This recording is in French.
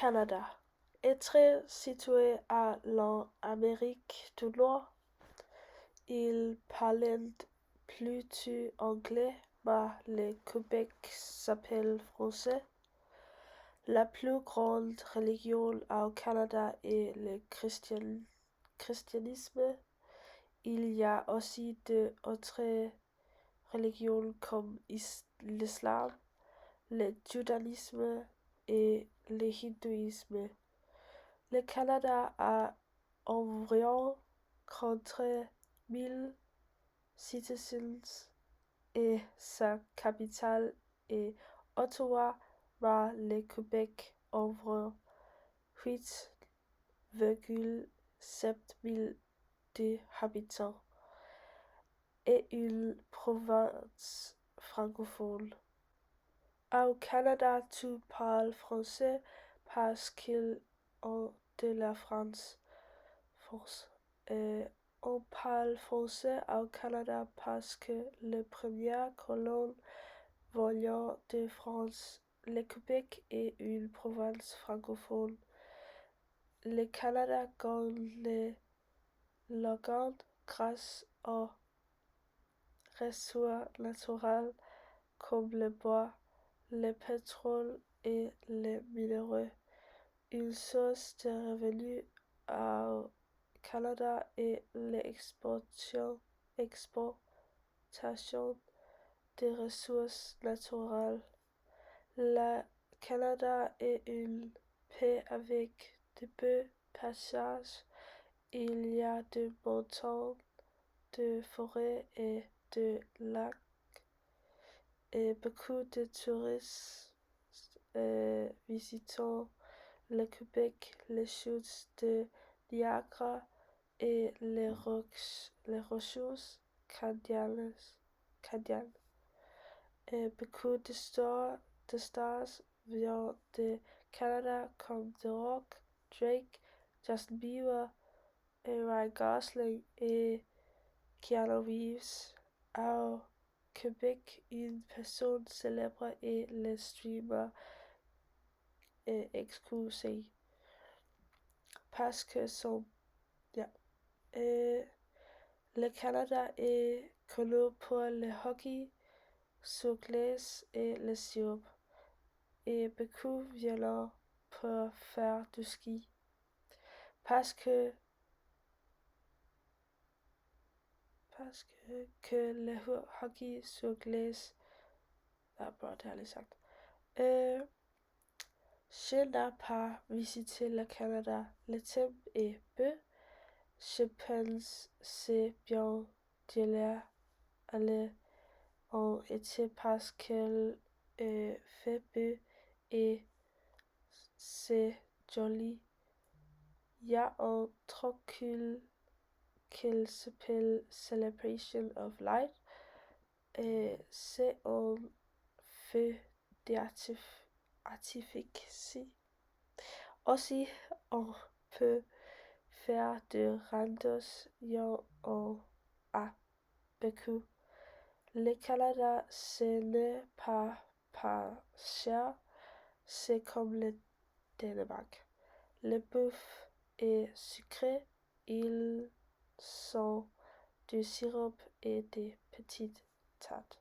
Canada est très situé à l'Amérique du Nord. Ils parlent plutôt anglais, mais le Québec s'appelle français. La plus grande religion au Canada est le christianisme. Il y a aussi d'autres religions comme l'islam, le judaïsme et le hindouisme. Le Canada a environ 43 000 citizens et sa capitale est Ottawa, mais le Québec environ 8,7 000 habitants et une province francophone. Au Canada, tu parles français parce qu'ils ont de la France. On parle français au Canada parce que les premières colons venant de France, le Québec est une province francophone. Le Canada gagne les Logan grâce aux ressources naturelles comme le bois, le pétrole et les minéraux. Une source de revenus au Canada est l'exportation des ressources naturelles. Le Canada est un pays avec de beaux paysages. Il y a de montagnes, de forêts et de lacs. Et beaucoup de touristes visitant le Québec, les chutes de Niagara et les rocheuses canadiennes. Et beaucoup de stars viennent du Canada comme The Rock, Drake, Justin Bieber, et Ryan Gosling et Keanu Reeves. Au Québec, une personne célèbre est le streamer exclusif parce que le Canada est connu pour le hockey sur glace et le surf, et beaucoup viennent pour faire du ski. Parce que le hockey sur glace, je n'ai pas visité le Canada. Le temps est peu. Je pense c'est bien d'y aller en été parce qu'il fait beau et c'est joli. Il y a un truc qui s'appelle Celebration of Light et c'est un feu artificiel. Aussi, on peut faire de randonnées à beaucoup. Le Canada, ce n'est pas cher, c'est comme le Danemark. Le bouffe est sucré, ils sont du sirop et des petites tartes.